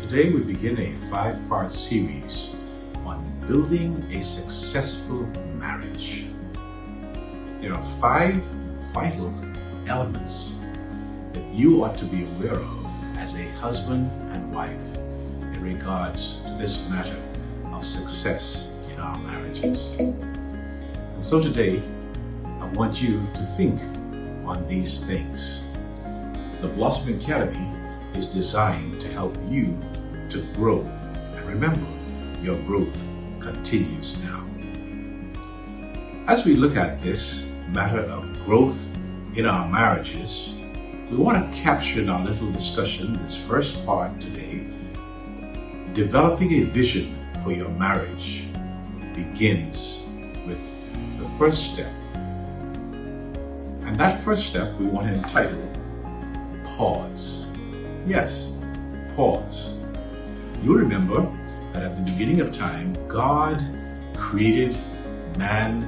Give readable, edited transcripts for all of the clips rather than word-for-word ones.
Today we begin a 5-part series on building a successful marriage. There are 5 vital elements that you ought to be aware of as a husband and wife in regards to this matter of success in our marriages. And so today, I want you to think on these things. The Blossom Academy is designed to help you to grow. And remember, your growth continues now. As we look at this matter of growth in our marriages, we want to capture in our little discussion, this first part today, developing a vision for your marriage begins with the first step. And that first step we want to entitle Pause. Yes, pause. You remember that at the beginning of time, God created man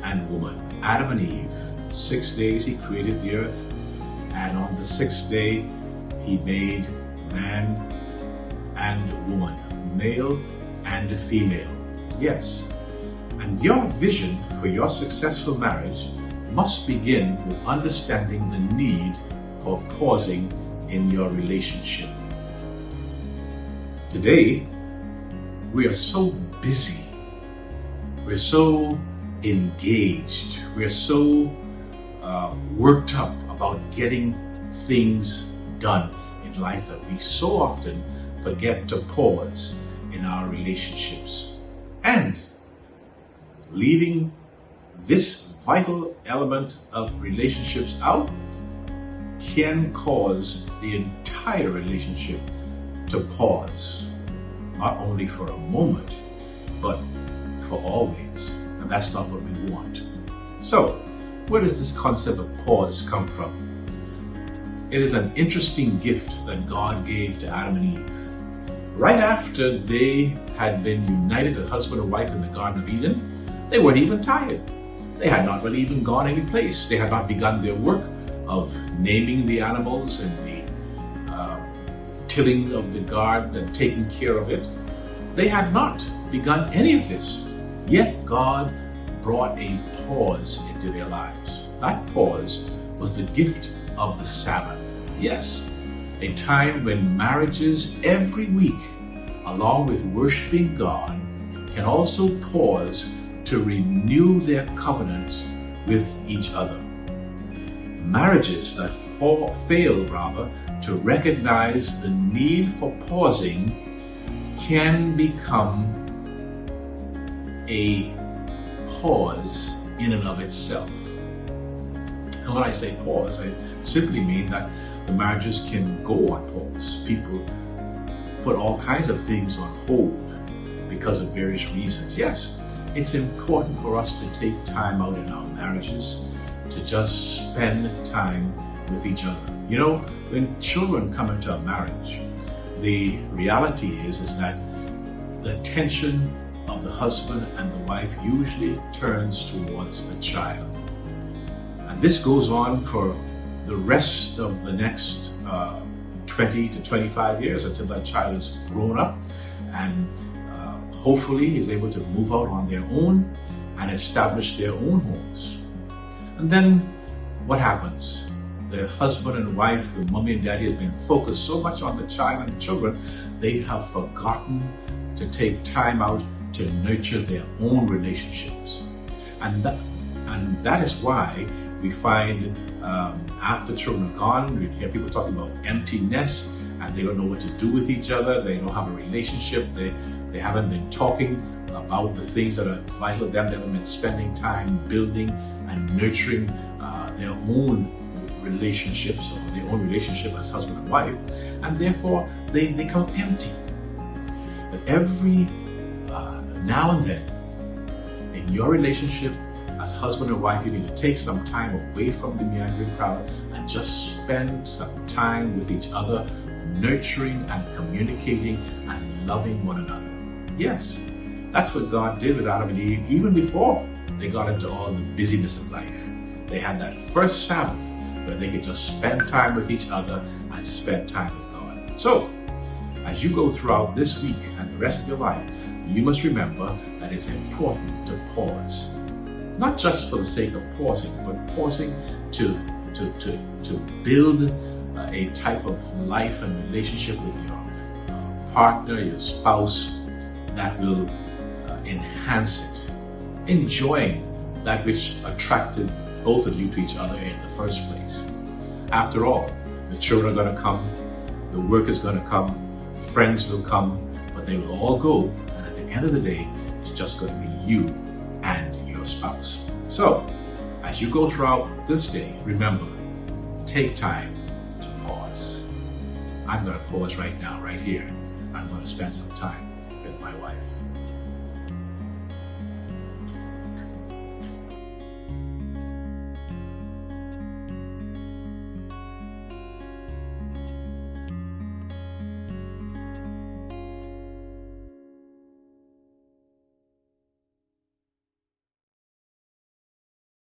and woman, Adam and Eve. 6 days He created the earth, and on the 6th day He made man and woman, male and female. Yes, and your vision for your successful marriage must begin with understanding the need for pausing in your relationship. Today, we are so busy, we're so engaged, we're so worked up about getting things done in life that we so often forget to pause in our relationships. And leaving this vital element of relationships out can cause the entire relationship to pause, not only for a moment, but for always. And that's not what we want. So, where does this concept of pause come from? It is an interesting gift that God gave to Adam and Eve. Right after they had been united as husband and wife in the Garden of Eden, they weren't even tired. They had not really even gone any place. They had not begun their work of naming the animals and the tilling of the garden and taking care of it. They had not begun any of this. Yet God brought a pause into their lives. That pause was the gift of the Sabbath. Yes, a time when marriages every week, along with worshiping God, can also pause to renew their covenants with each other. Marriages that fail to recognize the need for pausing can become a pause in and of itself. And when I say pause, I simply mean that the marriages can go on pause. People put all kinds of things on hold because of various reasons. Yes, it's important for us to take time out in our marriages to just spend time with each other. You know, when children come into a marriage, the reality is that the attention of the husband and the wife usually turns towards the child. And this goes on for the rest of the next 20 to 25 years until that child is grown up and hopefully is able to move out on their own and establish their own homes. And then what happens? The husband and wife, the mommy and daddy, has been focused so much on the child and the children, they have forgotten to take time out to nurture their own relationships. And that is why we find after children are gone, we hear people talking about emptiness, and they don't know what to do with each other. They don't have a relationship. They haven't been talking about the things that are vital to them. They haven't been spending time building and nurturing their own relationships or their own relationship as husband and wife, and therefore they come empty. But every now and then in your relationship as husband and wife, you need to take some time away from the meandering crowd and just spend some time with each other, nurturing and communicating and loving one another. Yes, that's what God did with Adam and Eve even before they got into all the busyness of life. They had that first Sabbath where they could just spend time with each other and spend time with God. So, as you go throughout this week and the rest of your life, you must remember that it's important to pause. Not just for the sake of pausing, but pausing to build a type of life and relationship with your partner, your spouse, that will enhance it. Enjoying that which attracted both of you to each other in the first place. After all, the children are going to come, the work is going to come, friends will come, but they will all go, and at the end of the day, it's just going to be you and your spouse. So, as you go throughout this day, remember, take time to pause. I'm going to pause right now, right here. I'm going to spend some time with my wife.